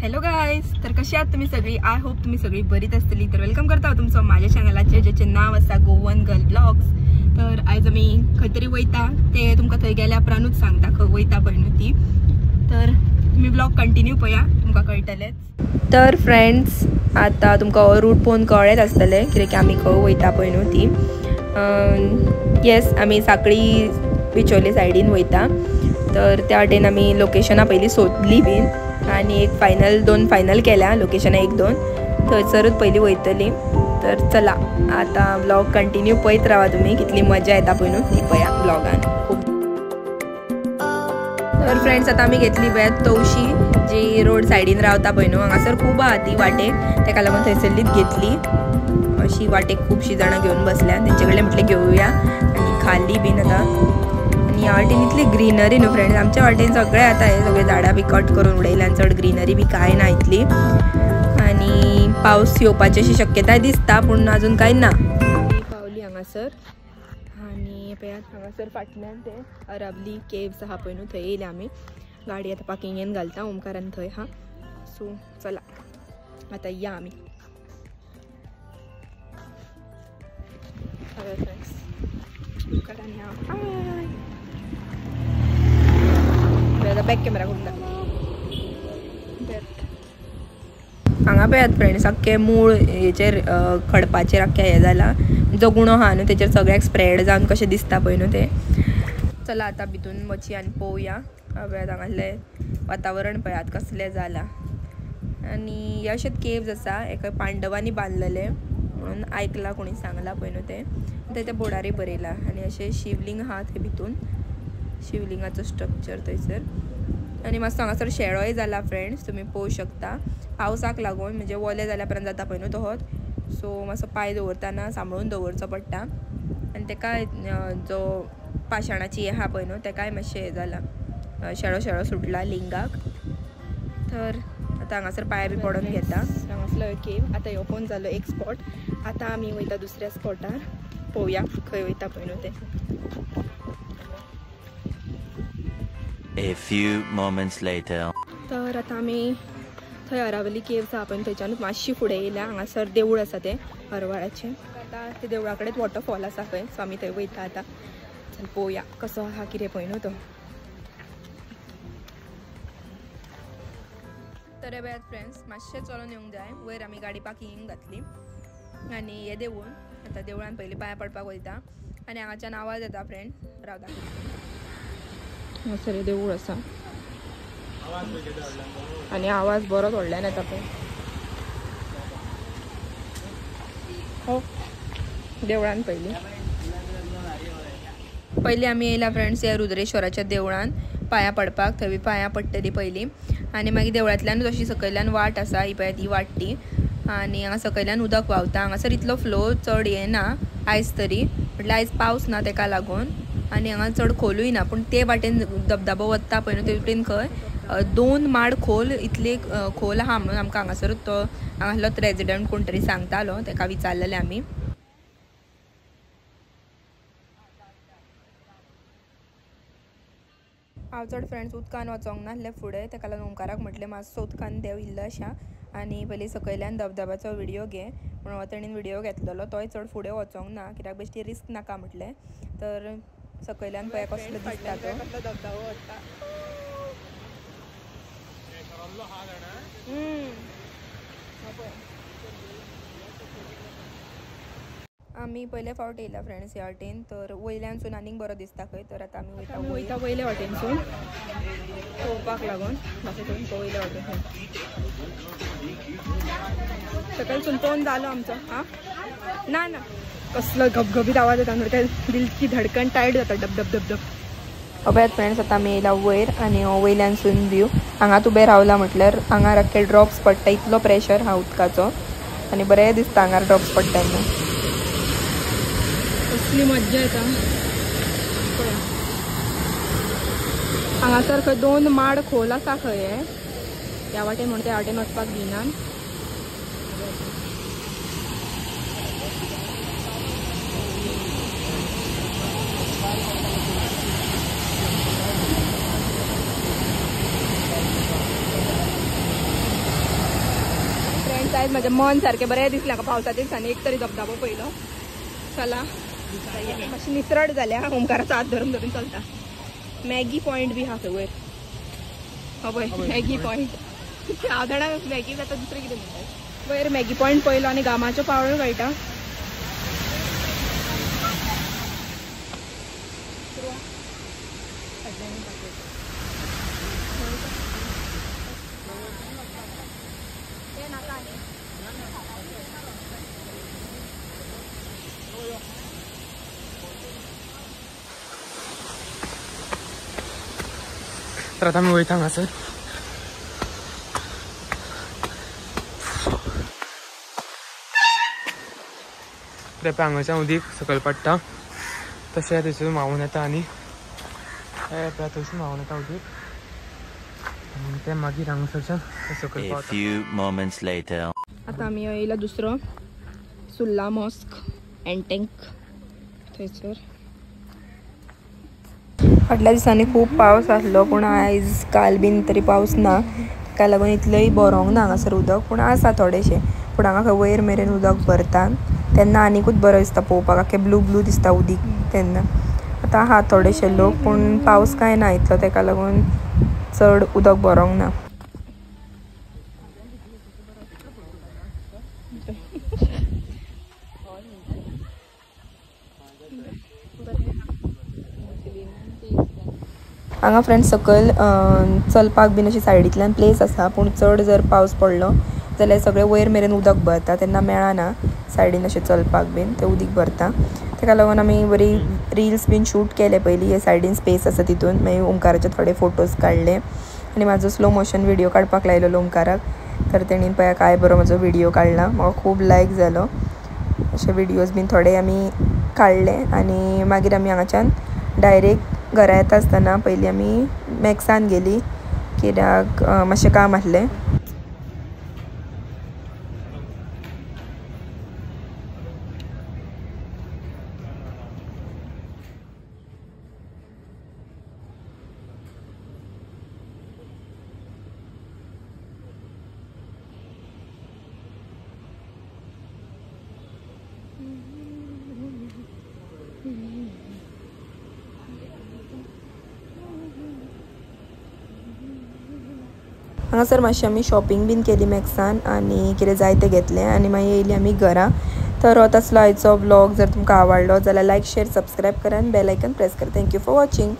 Hello guys, तर कशी आहात तुम्ही सगळी? आय होप तुम्ही सगळी बरीच असतली. तर वेलकम करता तुमचं माझ्या चॅनलाचे ज्याचे नाव असा गोवन गर्ल ब्लॉग्स. तर आज आम्ही खंय तरी वयता ते तुमकां थंय गेल्या उपरांतूच सांगता खंय वयता पळय न्हू ती. तर तुम्ही ब्लॉग कंटिन्यू पळया, तुमकां कळटलेच. तर फ्रेंड्स, आता तुमकां रूट पळोवन कळ्ळेच आसतलें कित्याक की आमी खंय वयता पळय न्हू ती. येस, आमी सांकळी बिचोले सायडीन वयता. तर त्या वाटेन आमी लोकेशनां पयलीं सोदली बीन आणि एक दोन फायनल केल्या लोकेशनां एक दोन थंयसरूच पयलीं वयतली. तर चला आता ब्लॉग कंटिन्यू पळयत रावा तुम्ही, कितली मजा येता पळय न्हू ती पळया ब्लॉगान. तर फ्रेंड्स, आता आमी घेतली पळयात तवशी जी रोड सायडीन रावता पळय न्हू, हांगासर खूब आहा ती वाटेक, तेका लागून थंयसरलीच घेतली. अशी वाटेक खुबशीं जाणां घेवन बसल्या, तेंचे कडल्यान म्हटलें घेवया आनी खाली बीन आता. आणि ह्या वाटेन इतली ग्रीनरी न्हू फ्रेंड्स, आमच्या वाटेन सगळे आता हे सगळे झाडां बी कट करून उडयल्या, चड ग्रीनरी बी कांय ना इतली. आणि पावस येवपाची अशी शक्यताय दिसता, पूण अजून कांय ना. पावली हांगासर आणि पळयात हांगासर फाटल्यान ते अरावली केव्स आहा पळय न्हू, थंय येयल्या आमी. गाडी आता पार्किंगेन घालता, ओमकारान थंय हा. सो चला आता या आमी. फ्रेंड्स, ओमकारान या. बॅक कॅमेरा घुमला. हांगा पळयात फ्रेंड्स, अख्खे मूळ हेचेर खडपाचेर अख्खे हे जाला, जो गुणो आहा न्हू तेचेर सगळ्याक स्प्रेड जावन कशें दिसता पळय न्हू ते. चला आता भितून वची आनी पळोवया. पळयात हांगासलें वातावरण पळयात कसलें जाला. आनी हे अशेंच केव्स आसा, एका पांडवांनी बांदलेले म्हणून आयकला, कोणी सांगला पळय न्हू ते. ते बोर्डारय बरयला. आनी अशें शिवलिंग आहा थंय भितून, शिवलिंगाचो स्ट्रक्चर थंयसर. आनी मातसो हांगासर शेळोय जाला फ्रेंड्स, तुमी पळोवंक शकता. पावसाक लागून म्हणजे वोले जाल्या उपरांत जाता पळय न्हू तोहोत, सो मातसो पांय दवरतना सांबाळून दवरचो पडटा. आनी तेकाय जो पाशाणाची हे आहा पळय न्हू तेकाय मातशें हें जाला, शेळो सुटला लिंगाक. तर आतां हांगासर पांय बी पडोन घेता. हांगासलो केव आतां ओपन जालो एक स्पॉट. आतां आमी वयता दुसऱ्या स्पॉटार, पळोवया खंय वयता पळय न्हू तें. A few moments later. तर आतां आमी थंय अरावली केव्स आहा पळय थंयच्यानूच मातशी फुडें येयल्या. हांगासर देवूळ आसा तें हरवाळाचें. आतां ते देवळा कडेन वॉटरफॉल आसा खंय, सो आमी थंय वयता आतां. चल पळोवया कसो आहा कितें पळय न्हू तो. तर हे पळयात फ्रेंड्स, मातशें चलून येवंक जाय. वयर आमी गाडी पार्किंगेक घातली. आनी हे देवूळ आतां देवळान पयलीं पांयां पडपाक वयता. आनी हांगाच्यान आवाज येता फ्रेंड, रावता. हांगासर देवूळ आसा आनी आवाज बरोच व्हडल्यान येता पळय. हो देवळान पयलीं आमी येयला फ्रेंड्स ह्या रुद्रेश्वराच्या देवळान पांयां पडपाक. थंय पांयां पडटली पयलीं आनी मागीर देवळांतल्यानूच अशी सकयल्यान वाट आसा, ही पळयात ही वाट ती. आनी हांगा सकयल्यान उदक व्हांवता. हांगासर इतलो फ्लो चड येना आयज तरी, म्हटल्यार आयज पावस ना तेका लागून. आनी हांगा चड खोलूय ना, पूण ते वाटेन धबधबो वता पळय न्हू ते वाटेन खंय 2 माड खोल, इतले खोल आहा म्हणून आमकां हांगासर तो हांगासलोच रेजिडेंट कोण तरी सांगतालो, तेका विचारलेलें आमी. हांव चड फ्रेंड्स उदकान वचोंक नासलें फुडें, तेका लागून ओमकाराक म्हटलें मातसो उदकान देंव इल्लोशा आनी पयलीं सकयल्यान धबधब्याचो व्हिडियो घे म्हणून तेणीन व्हिडियो घेतलेलो. तोय चड फुडें वचोंक ना कित्याक बेश्टी रिस्क नाका म्हटलें. तर सकयल्यान पळय कसलो दिसता तो धबधबो वता. आमी पयले फावट येयला फ्रेंड्स ह्या वाटेन, तर वयल्यानसून आनीक बरो दिसता खंय. तर आतां आमी वयता वयल्या वाटेनसून पळोवपाक लागून. मातशें वयल्या वाटेन सकयलसून पळोवन जालो आमचो. हां ना ना कसलो घबघबीत आवाज येता न्हू, दिलची धडकन टायट जाता डब डब डब डब. पळयात फ्रेंड्स, आतां आमी येयला वयर आनी वयल्यानसून व्यू. हांगात उबे रावला म्हटल्यार हांगा अख्खे ड्रॉप्स पडटा, इतलो प्रेशर हा उदकाचो आनी बरें दिसता हांगा ड्रॉप्स पडटा तेन्ना. कसली मज्जा येता. हांगासर खंय 2 माड खोल आसा खंय ह्या वाटेन, म्हणून त्या वाटेन वचपाक दिना. गायज माझ्या मन सारखे बरें दिसलें पावसाच्या दिसांनी एक तरी धबधबो पयलो. चला मातशी निसरट जाल्या ओमकाराचो हात धरून धरून चलता. मॅगी पॉइंट बी हा वयर. हय मॅगी पॉइंट हांव जाणा मॅगी जाता दुसरें कितें म्हणटात. वयर मॅगी पॉइंट पयलो आनी घामाच्यो पावळ्यो कळटा. तर आता आमी वयता हांगासर. रेपे हांगाच्यान उदीक सकयल पडटा तशें थंयसून व्हांवून येता आनी थंयसून व्हांवून येता उदीक आनी तें मागीर हांगासरच्यान सकयल A पावता. few moments later. आता आमी येयला दुसरो सुल्ला मॉस्क एंटेंक थंयसर. फाटल्या दिसांनी खूब पावस आसलो पूण आयज काल बीन तरी पावस ना. ताका लागून इतलेंय बरोंक ना हांगासर उदक पूण आसा थोडेशें. पूण हांगा खंय वयर मेरेन उदक भरता तेन्ना आनीकूच बरो दिसता पळोवपाक. आख्खें ब्लू ब्लू दिसता उदीक तेन्ना. आतां आहा थोडेशे लोक पूण पावस कांय ना इतलो ताका लागून चड उदक भरोंक ना. हांगा फ्रेंड्स सकयल चलपाक बीन अशी सायडींतल्यान प्लेस आसा पूण चड जर पावस पडलो जाल्यार सगळें वयर मेरेन उदक भरता तेन्ना मेळना सायडीन अशें चलपाक बीन तें उदीक भरता. ताका लागून आमी बरी रिल्स बीन शूट केले पयलीं. हे सायडीन स्पेस आसा तितून मागीर ओमकाराचे थोडे फोटोज काडले आनी म्हाजो स्लो मोशन व्हिडिओ काडपाक लायलो ओमकाराक. तर तेणीन पळय काय बरो म्हजो व्हिडिओ काडला. म्हाका खूब लायक जालो. अशे व्हिडिओज बीन थोडे आमी काडले आनी मागीर आमी हांगाच्यान डायरेक्ट घरा येता आसतना पयलीं आमी मॅक्सान गेली कित्याक मातशें काम आसलें. हांगासर मातशी आमी शॉपिंग बीन केली मॅक्सान आनी कितें जाय तें घेतलें आनी मागीर येयली आमी घरा. तर हो आसलो आयचो व्लॉग. जर तुमकां आवडलो जाल्यार लायक शेअर सबस्क्रायब करा आनी बेल आयकन प्रेस करा. Thank you for watching.